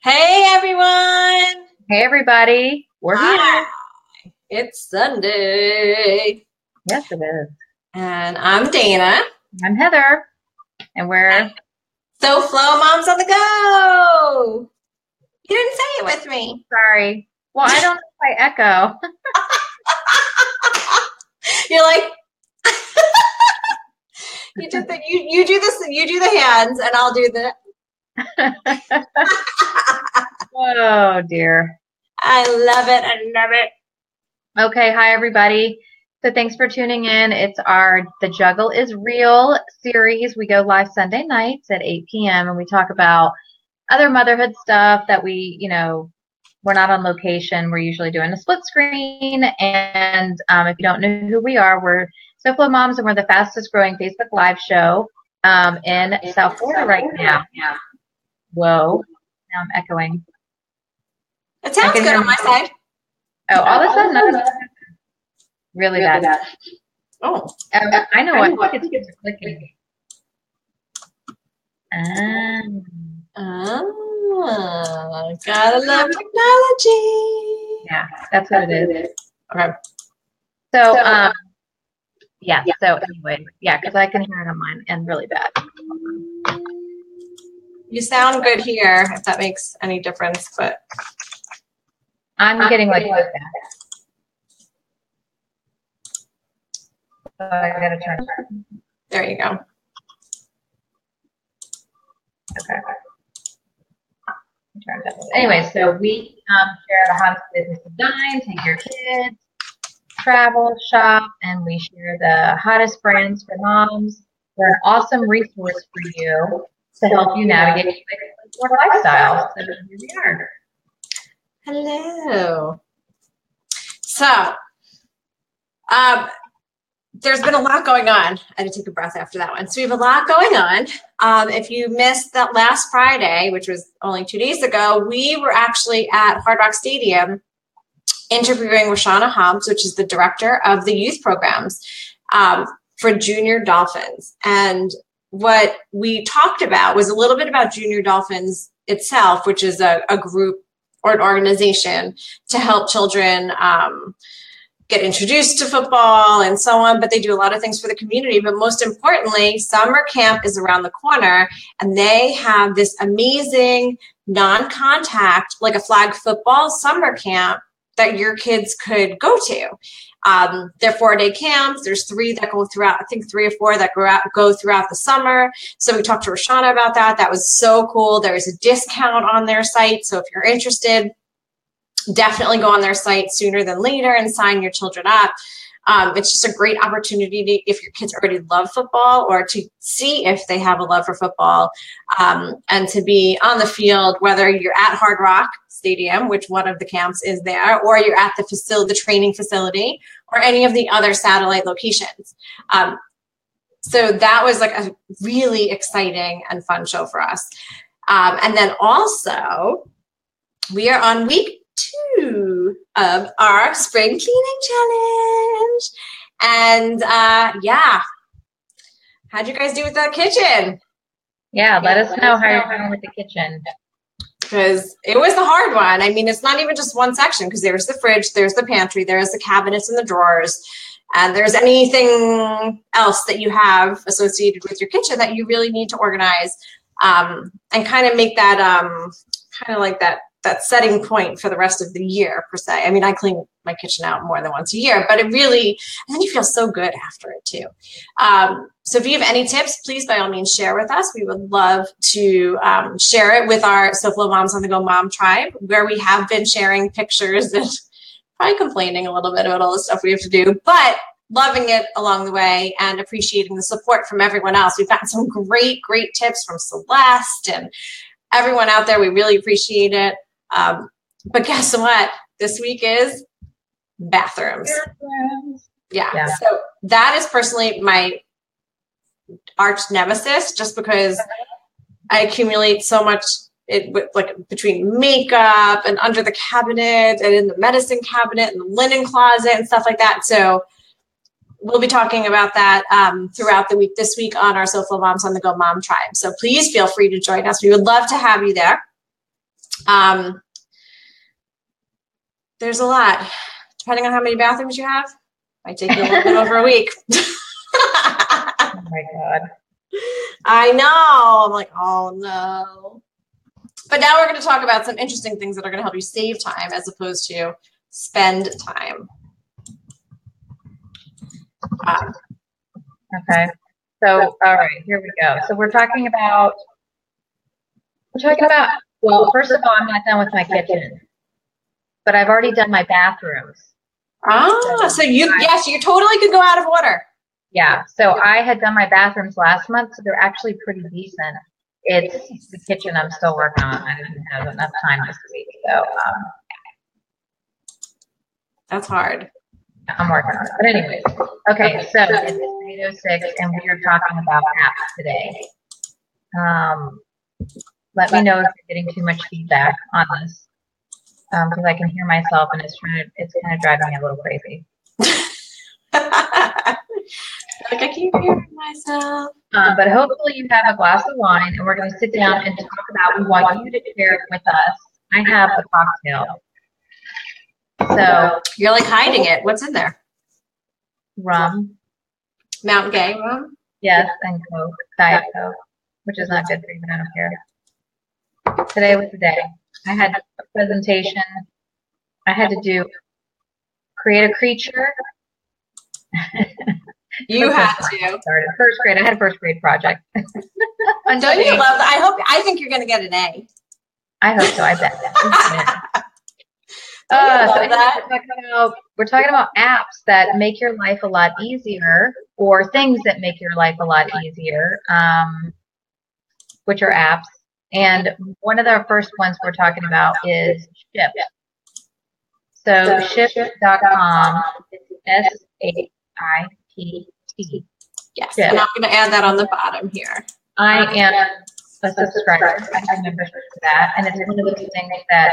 Hey everyone! Hey everybody, we're Hi! here. It's Sunday, Yes, it is. and I'm Dana. I'm Heather, and we're SoFlo Moms on the Go! You didn't say it with me. sorry. Well, I don't know if I echo. You're like you do this. You do the hands, and I'll do the. Oh dear. I love it. I love it. Okay, hi everybody. So thanks for tuning in. It's our The Juggle is Real series. We go live Sunday nights at 8 p.m. and we talk about other motherhood stuff that we're not on location. We're usually doing a split screen. And if you don't know who we are, we're SoFlo Moms, and we're the fastest growing Facebook Live show in South Florida right now. Whoa, now I'm echoing. It sounds good on my side. Oh, all of a sudden, that's really bad. Oh, I know what. I think it's clicking. Gotta love technology. Yeah, that's what it is. Okay. So, yeah. So anyway, yeah, because I can hear it on mine and really bad. You sound good here, if that makes any difference, but I'm getting like that. So I gotta turn it. There you go. Okay. Anyway, so we share the hottest business to dine, take your kids, travel, shop, and we share the hottest brands for moms. We're an awesome resource for you to help you navigate your lifestyle. So here we are. Hello. So, there's been a lot going on. I had to take a breath after that one. So we have a lot going on. If you missed that last Friday, which was only 2 days ago, we were actually at Hard Rock Stadium interviewing Roshana Hobbs, which is the director of the youth programs for Junior Dolphins. And what we talked about was a little bit about Junior Dolphins itself, which is a group or an organization to help children get introduced to football and so on, but they do a lot of things for the community. But most importantly, summer camp is around the corner, and they have this amazing non-contact, like a flag football summer camp that your kids could go to. They're 4-day camps. There's 3 that go throughout, I think 3 or 4 that go throughout the summer. So we talked to Roshana about that. That was so cool. There is a discount on their site. So if you're interested, definitely go on their site sooner than later and sign your children up. It's just a great opportunity to, if your kids already love football, or to see if they have a love for football, and to be on the field, whether you're at Hard Rock Stadium, which one of the camps is there, or you're at the training facility, or any of the other satellite locations. So that was like a really exciting and fun show for us. And then also, we are on week 2 of our spring cleaning challenge. And yeah, how'd you guys do with that kitchen? Yeah, let us know how you're doing with the kitchen. Because it was the hard one. I mean, it's not even just one section, because there's the fridge, there's the pantry, there's the cabinets and the drawers, and there's anything else that you have associated with your kitchen that you really need to organize, and kind of make that kind of like that setting point for the rest of the year, per se. I mean, I clean my kitchen out more than once a year, but it really, and then you feel so good after it too. So if you have any tips, please, by all means, share with us. We would love to share it with our SoFlo Moms on the Go Mom Tribe, where we have been sharing pictures and probably complaining a little bit about all the stuff we have to do, but loving it along the way and appreciating the support from everyone else. We've gotten some great tips from Celeste and everyone out there. We really appreciate it. But guess what? This week is bathrooms. Yeah. So that is personally my arch nemesis, just because I accumulate so much like between makeup and under the cabinet and in the medicine cabinet and the linen closet and stuff like that. So we'll be talking about that throughout the week this week on our SoFlo Moms on the Go Mom Tribe. So please feel free to join us. We would love to have you there. There's a lot. Depending on how many bathrooms you have, might take you a little bit over a week. Oh my God. I know. I'm like, oh no. But now we're going to talk about some interesting things that are going to help you save time as opposed to spend time. Okay. So, all right, here we go. So we're talking about, well, first of all, I'm not done with my kitchen, but I've already done my bathrooms. So you totally could go out of order. Yeah. So I had done my bathrooms last month, so they're actually pretty decent. It's the kitchen I'm still working on. I didn't have enough time this week, so that's hard. I'm working on it. But anyways, okay. So it's 8:06, and we are talking about apps today. Let me know if you're getting too much feedback on this, because I can hear myself, and it's kind of driving me a little crazy. Like I keep hearing myself. But hopefully you have a glass of wine, and we're going to sit down and talk about. We want you to share it with us. I have a cocktail. So you're like hiding it. What's in there? Rum. Mountain Gay rum? Yes, and Coke, Diet Coke, which is not good for you, but I don't care. Today was the day. I had a presentation. I had to create a creature. You had to. Started first grade. I had a first grade project. Don't you love that? I think you're going to get an A. I hope so. I bet. We're talking about apps that make your life a lot easier, or things that make your life a lot easier, which are apps. And one of the first ones we're talking about is Shipt. So Shipt.com is SHIPT. Yes, and I'm going to add that on the bottom here. I am a subscriber. I have a membership for that, and it's one of those things that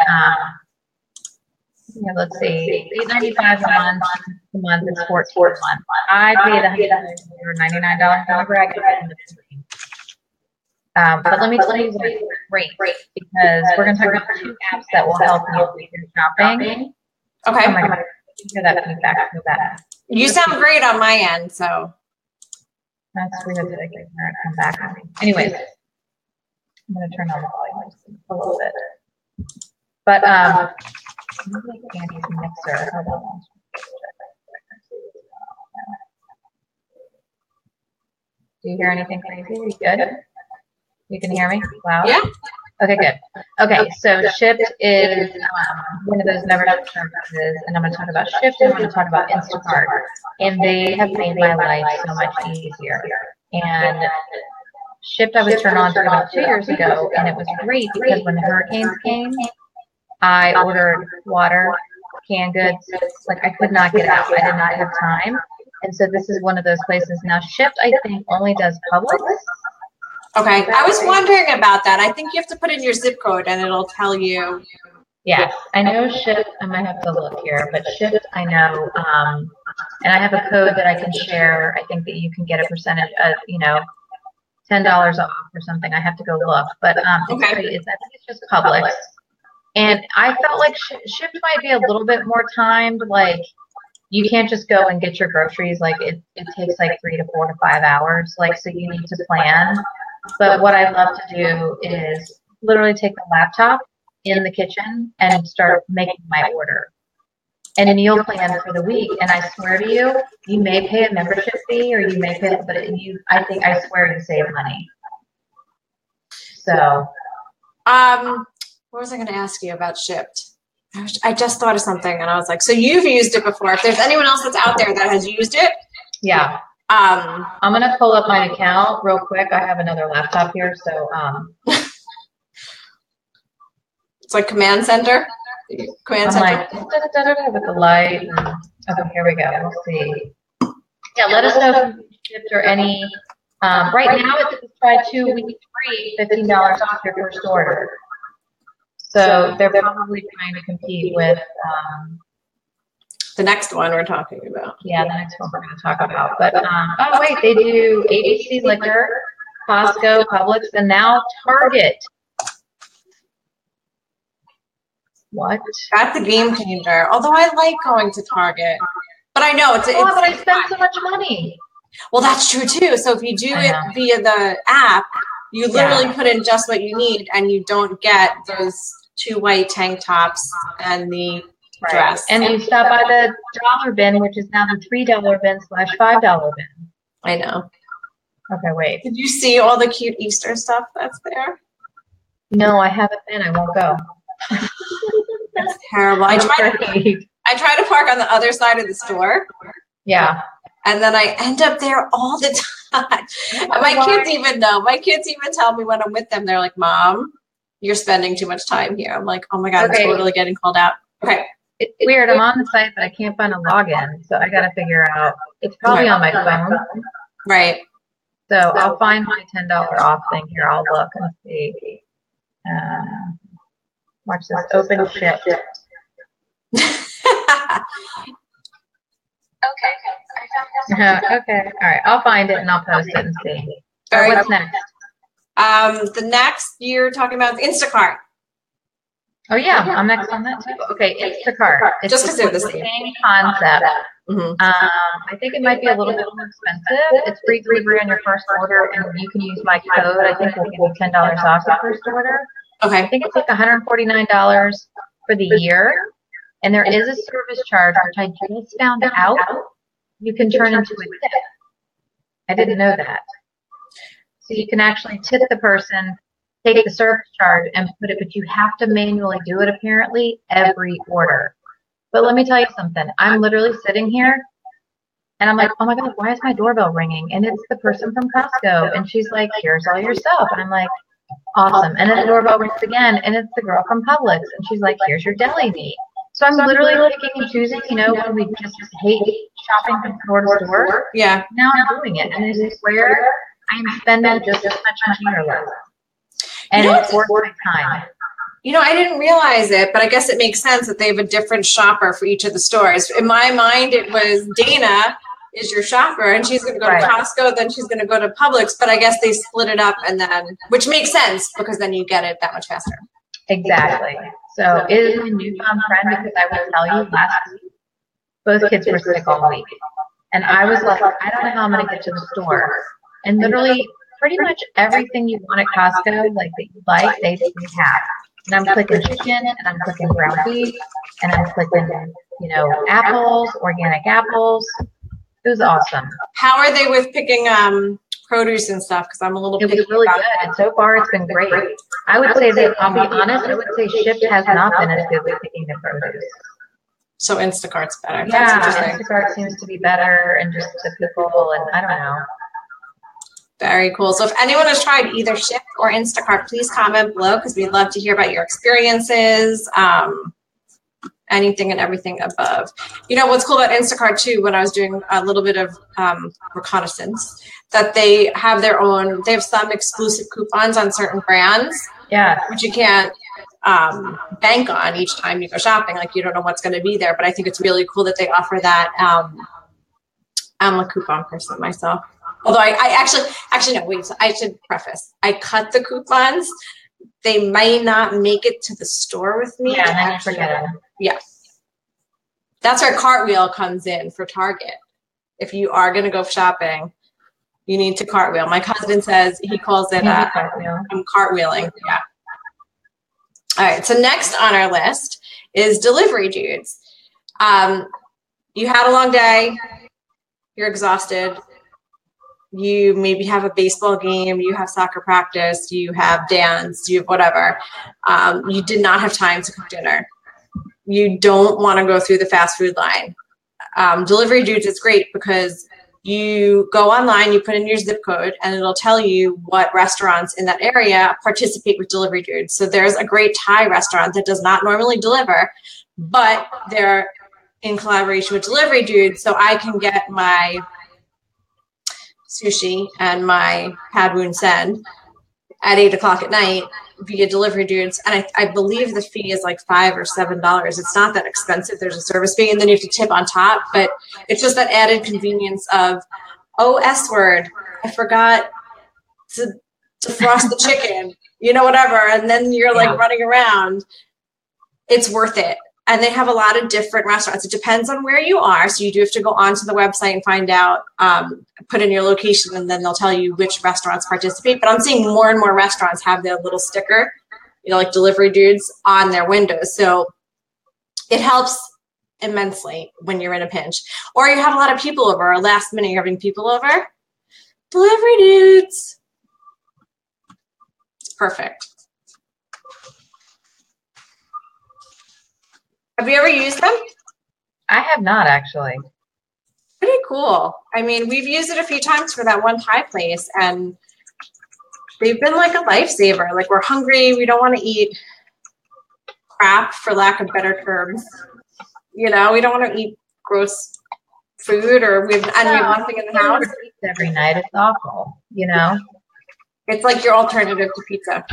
let's see, $8.95 a month is $14 a month. I paid $199. However, I get it. But let me tell you what's great, because we're going to talk about 2 apps that will help you with your shopping. Okay. Oh my God, I hear that feedback so bad. You sound great on my end, so. That's weird that I can hear it come back on me. Anyways, I'm going to turn on the volume a little bit. But, maybe Andy's mixer. Hold on. Do you hear anything crazy? Are you good? You can hear me? Loud? Yeah. Okay, good. Okay, so Shipt is one of those membership services, and I'm going to talk about Shipt, and I'm going to talk about Instacart, and they have made my life so much easier. And Shipt I was turned on to about 2 years ago, and it was great because when the hurricanes came, I ordered water, canned goods, like I could not get out. I did not have time. And so this is one of those places. Now, Shipt, I think, only does Publix. Okay. I was wondering about that. I think you have to put in your zip code and it'll tell you. Yeah, I know Shipt. I might have to look here, but Shipt, I know. And I have a code that I can share. I think that you can get a percentage of, $10 off or something. I have to go look. But okay. I think it's just Publix. And I felt like Shipt might be a little bit more timed. Like, you can't just go and get your groceries. Like, it takes like 3 to 4 to 5 hours. Like, so you need to plan. But what I love to do is literally take the laptop in the kitchen and start making my order. And then you'll plan for the week. And I swear to you, you may pay a membership fee, or you may pay, but I swear you save money. So, what was I going to ask you about Shipt? I just thought of something, and I was like, so you've used it before. If there's anyone else that's out there that has used it. Yeah. I'm going to pull up my account real quick. I have another laptop here, so. It's like Command Center. Command Center. Like, with the light. Okay, here we go. We'll see. Yeah, let us know if you Shipt or any. Right now, it's try 2 weeks free, $15 off your first order. So they're probably trying to compete with the next one we're talking about. Yeah, the next one we're going to talk about. But oh wait, they do ABC Liquor, Costco, Publix, and now Target. What? That's a game changer. Although I like going to Target. But I know it's but I spend so much money. Well, that's true too. So if you do it via the app, you literally put in just what you need and you don't get those 2 white tank tops and the dress. And you stop by the dollar bin, which is now the $3 bin / $5 bin. I know. Okay, wait. Did you see all the cute Easter stuff that's there? No, I haven't been. I won't go. That's terrible. I try to park on the other side of the store. Yeah. And then I end up there all the time. And my kids even know. My kids even tell me when I'm with them, they're like, Mom, you're spending too much time here. I'm like, oh my God, I'm totally getting called out. Okay. It's weird. I'm on the site, but I can't find a login. So I got to figure out. It's probably on my phone. Right. So I'll find my $10 off thing here. I'll look and see. Watch this. Open ship. Okay. All right. I'll find it and I'll post it and see. All right. What's next? The next you're talking about Instacart. Oh yeah, I'm next on that too. Okay, Instacart. It's just because the same concept. I think it might be a little bit more expensive. It's free delivery on your first order, and you can use my code. I think we'll give you $10 off your first order. Okay. I think it's like $149 for the year, and there is a service charge, which I just found out you can turn into a tip. I didn't know that. So you can actually tip the person, take the service charge and put it, but you have to manually do it apparently every order. But let me tell you something. I'm literally sitting here and I'm like, oh my God, why is my doorbell ringing? And it's the person from Costco. And she's like, here's all your stuff. And I'm like, awesome. And then the doorbell rings again and it's the girl from Publix. And she's like, here's your deli meat. So I'm literally picking and choosing, when we just hate shopping from store to store. Yeah. Now I'm doing it. And I swear I'm spending just as much money or less. And it's worth my time. I didn't realize it, but I guess it makes sense that they have a different shopper for each of the stores. In my mind, it was Dana is your shopper, and she's going to go to Costco, then she's going to go to Publix. But I guess they split it up, and then, which makes sense because then you get it that much faster. Exactly. So it is my newfound friend because I will tell you, last week, both kids were sick all week. And I was like, I don't know how I'm going to get to the store. And literally, pretty much everything you want at Costco, like that you like, they have. And I'm clicking chicken, and I'm clicking ground beef, and I'm clicking, apples, organic apples. It was awesome. How are they with picking produce and stuff? Because I'm a little picky. It was really good, and so far it's been great. I would say that, I'll be honest, I would say Shipt has not been as good with picking the produce. So Instacart's better. Yeah, Instacart seems to be better, and just the people, and I don't know. Very cool. So if anyone has tried either Shipt or Instacart, please comment below because we'd love to hear about your experiences, anything and everything above. What's cool about Instacart too, when I was doing a little bit of reconnaissance, that they have some exclusive coupons on certain brands, which you can't bank on each time you go shopping. Like you don't know what's going to be there, but I think it's really cool that they offer that. I'm a coupon person myself. Although I actually no, wait, so I should preface. I cut the coupons. They might not make it to the store with me. Yeah, and I forget them. Yeah. That's where Cartwheel comes in for Target. If you are going to go shopping, you need to cartwheel. My husband says he calls it I'm cartwheeling. Yeah. All right. So next on our list is delivery dudes. You had a long day. You're exhausted. You maybe have a baseball game, you have soccer practice, you have dance, you have whatever. You did not have time to cook dinner. You don't want to go through the fast food line. Delivery Dudes is great because you go online, you put in your zip code, and it'll tell you what restaurants in that area participate with Delivery Dudes. So there's a great Thai restaurant that does not normally deliver, but they're in collaboration with Delivery Dudes, so I can get my sushi and my pad woon sen at 8 o'clock at night via Delivery Dudes. And I believe the fee is like $5 or $7. It's not that expensive. There's a service fee and then you have to tip on top, but it's just that added convenience of, S word, I forgot to defrost the chicken, whatever. And then you're like running around. it's worth it. And they have a lot of different restaurants. It depends on where you are. So you do have to go onto the website and find out, put in your location, and then they'll tell you which restaurants participate. But I'm seeing more and more restaurants have their little sticker, you know, like delivery dudes on their windows. So it helps immensely when you're in a pinch. Or you have a lot of people over, or last minute you're having people over. Delivery dudes. It's perfect. Have you ever used them? I have not, actually. Pretty cool. I mean, we've used it a few times for that one Thai place, and they've been like a lifesaver. Like, we're hungry, we don't want to eat crap, for lack of better terms. You know, we don't want to eat gross food, or we have nothing in the house. Every night, it's awful, you know? It's like your alternative to pizza.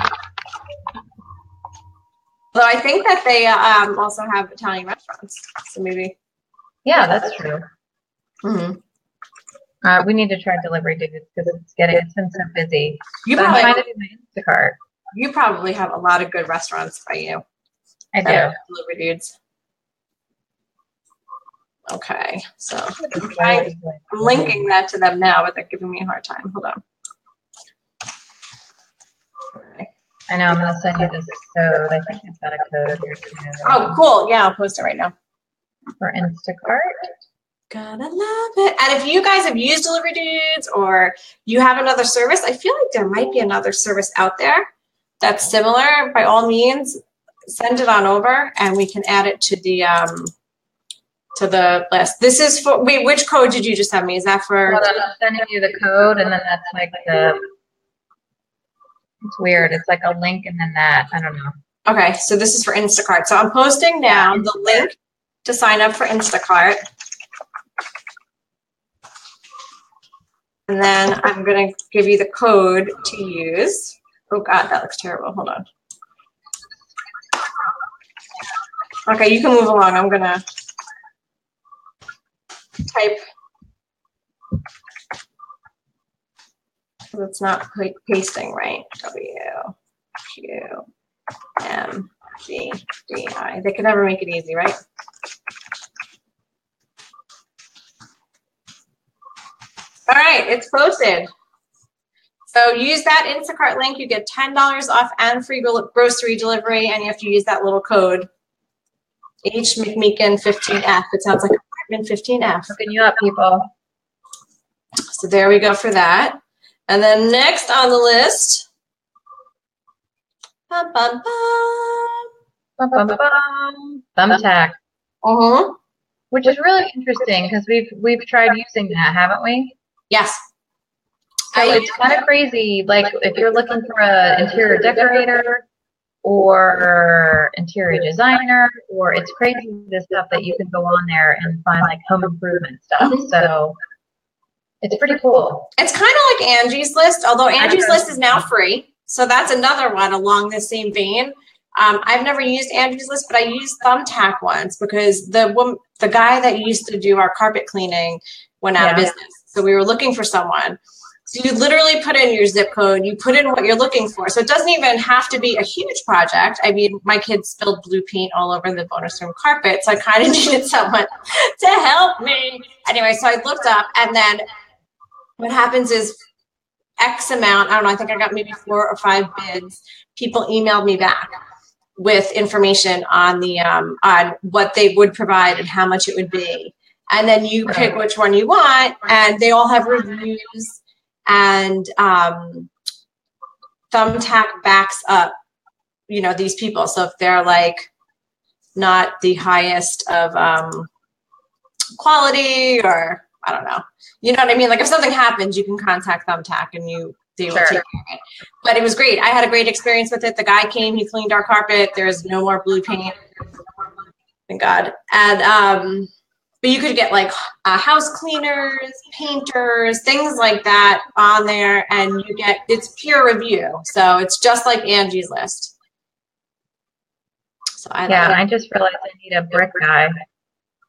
So I think that they also have Italian restaurants. So maybe. Yeah, that's true. Mm-hmm. We need to try delivery dudes because it's been so busy. I'm trying to do my Instacart. You probably have a lot of good restaurants by you. I do. Delivery dudes. Okay, so I'm linking that to them now, but they're giving me a hard time. Hold on. Okay. I know, I'm going to send you this code. I think it's got a code here too. Oh, cool. Yeah, I'll post it right now. For Instacart. Gotta love it. And if you guys have used Delivery Dudes, or you have another service, I feel like there might be another service out there that's similar. By all means, send it on over and we can add it to the list. This is for, wait, which code did you just send me? Is that for? Well, I'm sending you the code, and then that's like it's weird. It's like a link and then that. I don't know. Okay, so this is for Instacart. So I'm posting now the link to sign up for Instacart. And then I'm going to give you the code to use. Oh, God, that looks terrible. Hold on. Okay, you can move along. I'm going to type. It's not pasting right. WQMGDI. They can never make it easy, right? All right, it's posted. So use that Instacart link. You get $10 off and free grocery delivery, and you have to use that little code. H McMeekin 15F. It sounds like apartment 15F. Hooking you up, people. So there we go for that. And then next on the list, Thumbtack. Which is really interesting because we've tried using that, haven't we? Yes. So it's kind of crazy. Like if you're looking for an interior decorator or interior designer, or it's crazy the stuff that you can go on there and find like home improvement stuff. So it's pretty cool. It's kind of like Angie's List, although Angie's List is now free. So that's another one along the same vein. I've never used Angie's List, but I used Thumbtack once because the guy that used to do our carpet cleaning went out of business. So we were looking for someone. So you literally put in your zip code, you put in what you're looking for. So it doesn't even have to be a huge project. I mean, my kids spilled blue paint all over the bonus room carpet, so I kind of needed someone to help me. Anyway, so I looked up, and then what happens is X amount, I don't know, I think I got maybe 4 or 5 bids. People emailed me back with information on the on what they would provide and how much it would be. And then you pick which one you want, and they all have reviews. And Thumbtack backs up, you know, these people. So if they're like not the highest of quality, or I don't know, you know what I mean? Like if something happens, you can contact Thumbtack and they will take care of it. But it was great. I had a great experience with it. The guy came, he cleaned our carpet. There's no more blue paint. Thank God. And but you could get like house cleaners, painters, things like that on there, and you get, it's peer review. So it's just like Angie's List. So I just realized I need a brick guy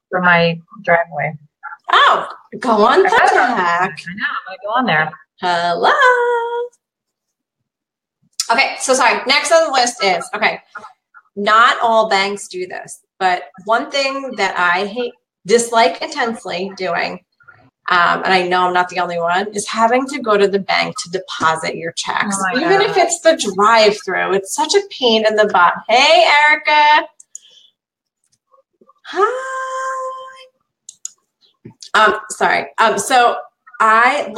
for my driveway. Oh, go on Thumbtack. I know, I'm gonna go on there. Hello. Okay, so sorry. Next on the list is, okay, Not all banks do this, but one thing that I dislike intensely doing, and I know I'm not the only one, is having to go to the bank to deposit your checks. Oh Even if it's the drive-through, it's such a pain in the butt. Hey, Erica. Hi. Sorry. So I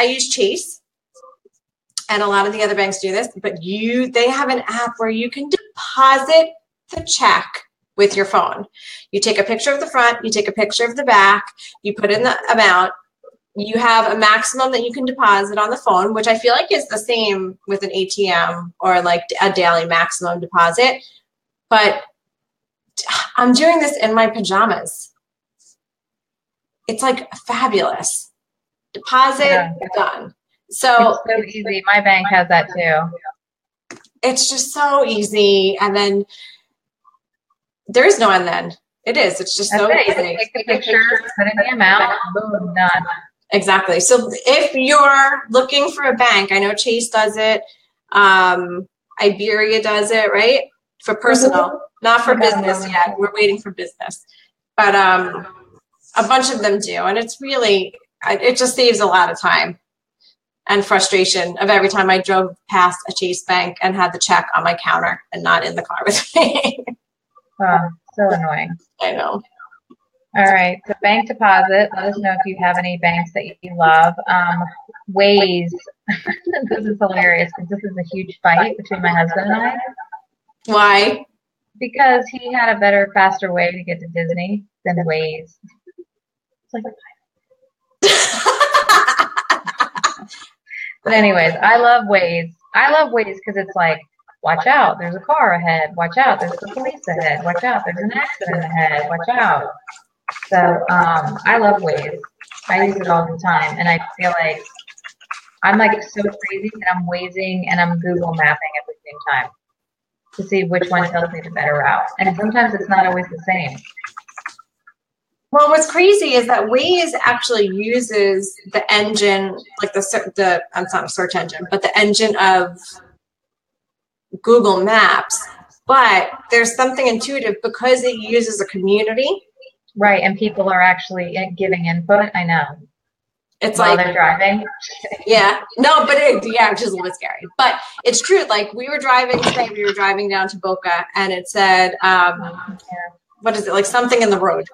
use Chase, and a lot of the other banks do this, but they have an app where you can deposit the check with your phone. You take a picture of the front, you take a picture of the back, you put in the amount. You have a maximum that you can deposit on the phone, which I feel like is the same with an ATM or like a daily maximum deposit. But I'm doing this in my pajamas. It's like fabulous. Deposit, done. So it's so easy. My bank has that too. It's just so easy. And then there is no and then. It is. It's just so easy. Take the picture, put in the amount, boom, done. Exactly. So if you're looking for a bank, I know Chase does it. Iberia does it, right? For personal, not for business yet. We're waiting for business. But a bunch of them do. And it's really, it just saves a lot of time and frustration of every time I drove past a Chase bank and had the check on my counter and not in the car with me. Oh, so annoying. I know. All right. So bank deposit. Let us know if you have any banks that you love. Ways. This is hilarious because this is a huge fight between my husband and I. Why? Because he had a better, faster way to get to Disney than Waze. It's like, but anyways, I love Waze. I love Waze because it's like, watch out, there's a car ahead. Watch out, there's the police ahead. Watch out, there's an accident ahead. Watch out. So I love Waze. I use it all the time, and I feel like I'm like so crazy that I'm Wazing and I'm Google mapping at the same time to see which one tells me the better route. And sometimes it's not always the same. Well, what's crazy is that Waze actually uses the engine, like it's not a search engine, but the engine of Google Maps. But there's something intuitive because it uses a community. Right, and people are actually giving input. I know. It's while like they're driving. Yeah, no, but it's just a little bit scary. But it's true. Like we were driving today, we were driving down to Boca, and it said, what is it? Like something in the road.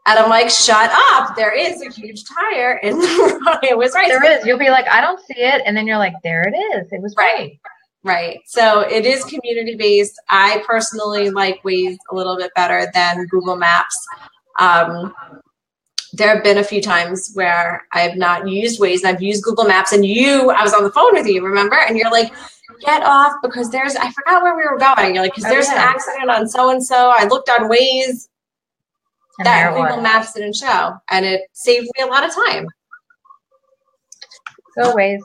And I'm like, shut up. There is a huge tire in the road. It was right. There is. You'll be like, I don't see it. And then you're like, there it is. It was right. Right. So it is community based. I personally like Waze a little bit better than Google Maps. There have been a few times where I have not used Waze and I've used Google Maps, and I was on the phone with you, remember? And you're like, get off because I forgot where we were going. You're like, because there's an accident on so-and-so. I looked on Waze. And that Google Maps didn't show, and it saved me a lot of time. Go Waze.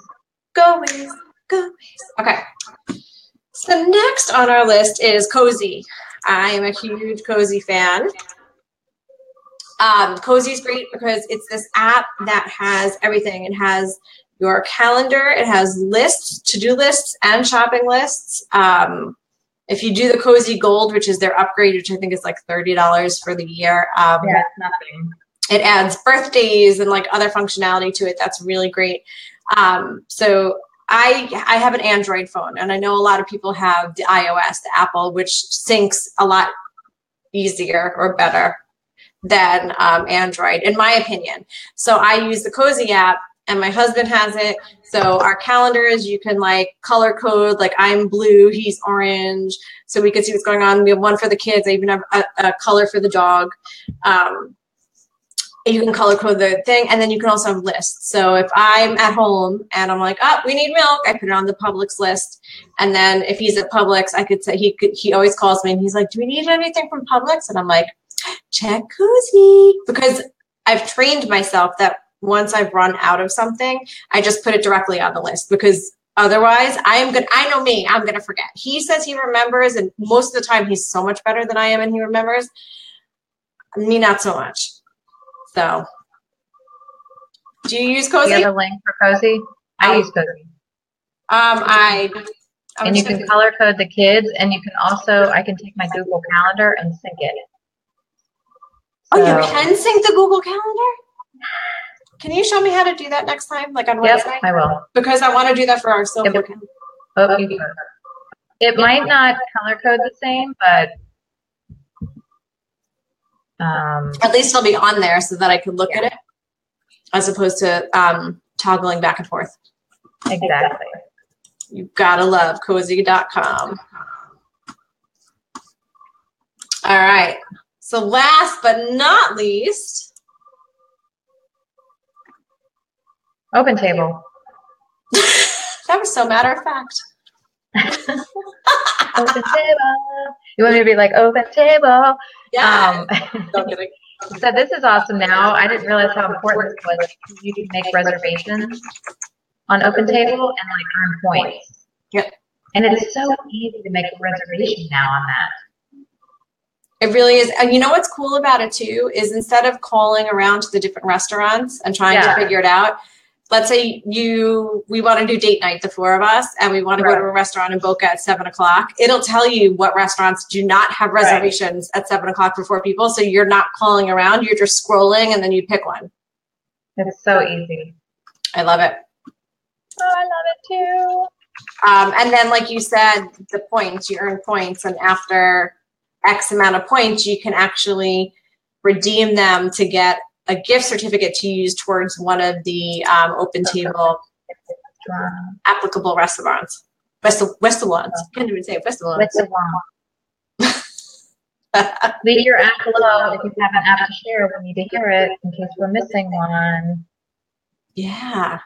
Go Waze. Go Waze. Okay. So next on our list is Cozy. I am a huge Cozy fan. Cozy is great because it's this app that has everything. It has your calendar. It has lists, to-do lists, and shopping lists. If you do the Cozy Gold, which is their upgrade, which I think is like $30 for the year, nothing. It adds birthdays and like other functionality to it. That's really great. So I have an Android phone, and I know a lot of people have the iOS, the Apple, which syncs a lot easier or better than Android, in my opinion. So I use the Cozy app, and my husband has it. So our calendars, you can like color code, like I'm blue, he's orange. So we can see what's going on. We have one for the kids. I even have a color for the dog. You can color code the thing, and then you can also have lists. So if I'm at home and I'm like, oh, we need milk, I put it on the Publix list. And then if he's at Publix, I could say, he always calls me and he's like, do we need anything from Publix? And I'm like, check Cozy. Because I've trained myself that once I've run out of something, I just put it directly on the list, because otherwise I know me, I'm going to forget. He says he remembers, and most of the time he's so much better than I am and he remembers. Me, not so much. So, do you use Cozy? Do you have a link for Cozy? I use Cozy. I And you can color code the kids, and you can also, I can take my Google Calendar and sync it. So, oh, you can sync the Google Calendar? Can you show me how to do that next time, like on Wednesday? Yep, I will. Because I want to do that for our SoFlo calendar. Oh, it might not color code the same, but at least it'll be on there so that I can look at it, as opposed to toggling back and forth. Exactly. You gotta love cozy.com. All right. So last but not least, open table. That was so matter of fact. Open table. You want me to be like open table? Yeah. So this is awesome now. I didn't realize how important this was. You can make reservations on Open Table and like earn points. Yep. And it is so easy to make a reservation now on that. It really is. And you know what's cool about it too is instead of calling around to the different restaurants and trying to figure it out, let's say we want to do date night, the four of us, and we want to go to a restaurant in Boca at 7 o'clock. It'll tell you what restaurants do not have reservations at 7 o'clock for 4 people. So you're not calling around, you're just scrolling and then you pick one. It's so easy. I love it. Oh, I love it too. And then like you said, the points, you earn points, and after X amount of points, you can actually redeem them to get a gift certificate to use towards one of the Open Table applicable restaurants. Restaurants. I can't even say restaurants. Leave your app below if you have an app to share. We need to hear it in case we're missing one. Yeah.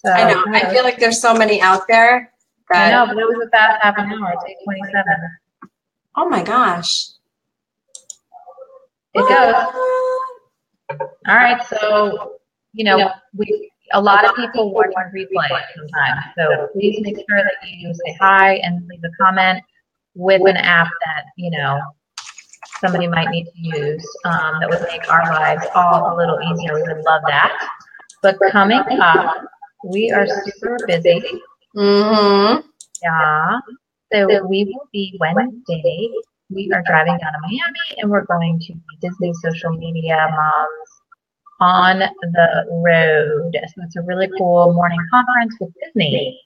So, I know. I feel like there's so many out there. I know, but it was about half an hour. It's 8:27. Oh my gosh. It goes. All right, so a lot of people watch on replay sometimes. So please make sure that you say hi and leave a comment with an app that somebody might need to use that would make our lives all a little easier. We would love that. But coming up, we are super busy. Mm-hmm. Yeah. So we will be Wednesday. We are driving down to Miami, and we're going to Disney Social Media Moms on the road. So it's a really cool morning conference with Disney.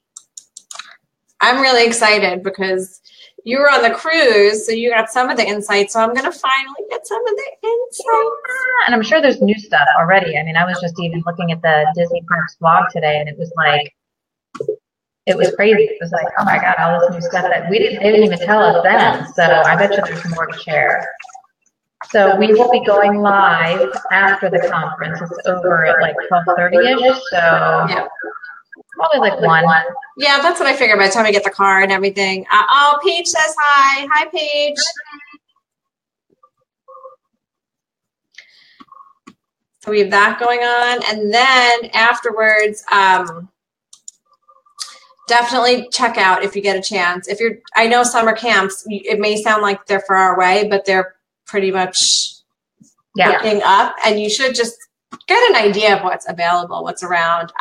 I'm really excited because you were on the cruise, so you got some of the insights. So I'm going to finally get some of the insights. Yeah, and I'm sure there's new stuff already. I mean, I was just even looking at the Disney Parks blog today, and it was like, it was crazy. It was like, oh my God, all this new stuff that they didn't even tell us then. So I bet you there's more to share. So we will be going live after the conference. It's over at like 12:30ish. So probably like 1. Yeah, that's what I figured by the time we get the car and everything. Oh, Paige says hi. Hi, Paige. So we have that going on. And then afterwards, definitely check out if you get a chance. I know summer camps, it may sound like they're far away, but they're pretty much booking up, and you should just get an idea of what's available, what's around.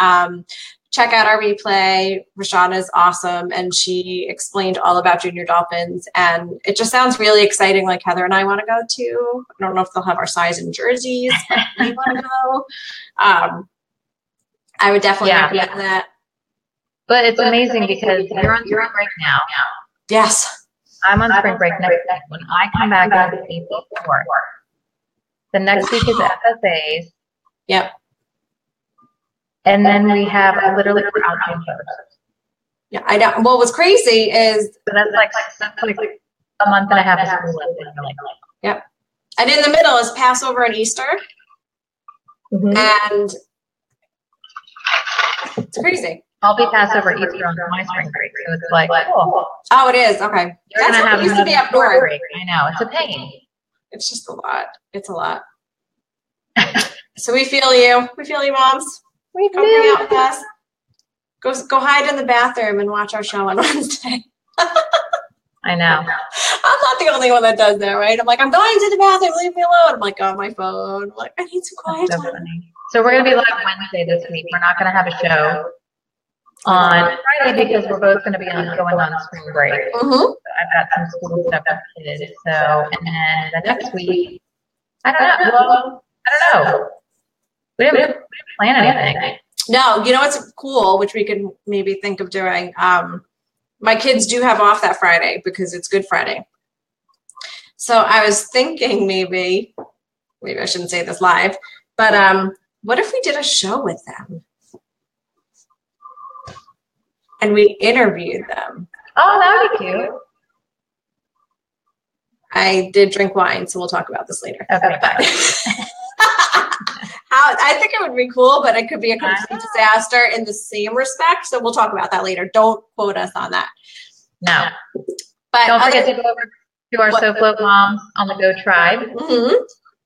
Check out our replay. Rashana is awesome, and she explained all about junior dolphins, and it just sounds really exciting, like Heather and I want to go to. I don't know if they'll have our size in jerseys, but we want to go. I would definitely recommend that. But it's amazing because you're on spring break now. Yes. I'm on spring break next week. When I come back on April 4th, the next week is FSAs. Yep. And then we have literally out June 1st. Yeah, I know. Well, what's crazy is that's like a month and a half of school. Yep. And in the middle is Passover and Easter. Mm-hmm. And it's crazy. I'll be Passover Easter on my spring break, so it's like, cool. Oh, it is? Okay. You're going to have used to be up north. Break. I know. It's a pain. It's just a lot. It's a lot. So we feel you. We feel you, moms. Come hang out with us. Go hide in the bathroom and watch our show on Wednesday. I know. I'm not the only one that does that, right? I'm like, I'm going to the bathroom. Leave me alone. I'm like on my phone. I'm like, I need some quiet time. So we're going to be live Wednesday this week. We're not going to have a show. on Friday because we're both going to be going on spring break. Mm-hmm. So I've got some school stuff with kids. So, and then the next week, I don't know. Well, I don't know. We didn't plan anything. No, you know what's cool, which we could maybe think of doing? My kids do have off that Friday because it's Good Friday. So I was thinking maybe I shouldn't say this live, but what if we did a show with them? And we interviewed them. Oh, that would be cute. I did drink wine, so we'll talk about this later. Okay, bye. I think it would be cool, but it could be a complete disaster in the same respect. So we'll talk about that later. Don't quote us on that. No. But don't forget to go over to our SoFlo Moms on the Go Tribe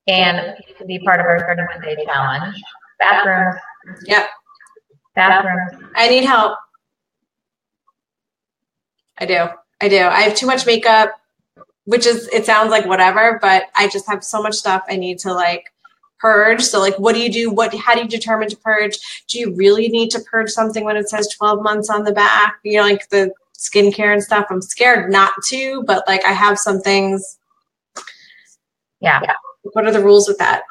and be part of our 31-day challenge. Bathrooms. Yep. Bathrooms. I need help. I do. I have too much makeup, which is, it sounds like whatever, but I just have so much stuff I need to like purge. So like, what do you do? How do you determine to purge? Do you really need to purge something when it says 12 months on the back? You know, like the skincare and stuff. I'm scared not to, but like I have some things. Yeah. What are the rules with that?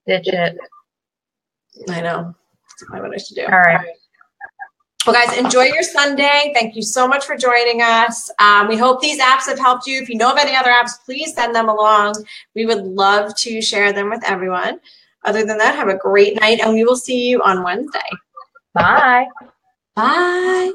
Ditch it. I know. That's probably what I should do. All right. Well, guys, enjoy your Sunday. Thank you so much for joining us. We hope these apps have helped you. If you know of any other apps, please send them along. We would love to share them with everyone. Other than that, have a great night, and we will see you on Wednesday. Bye. Bye.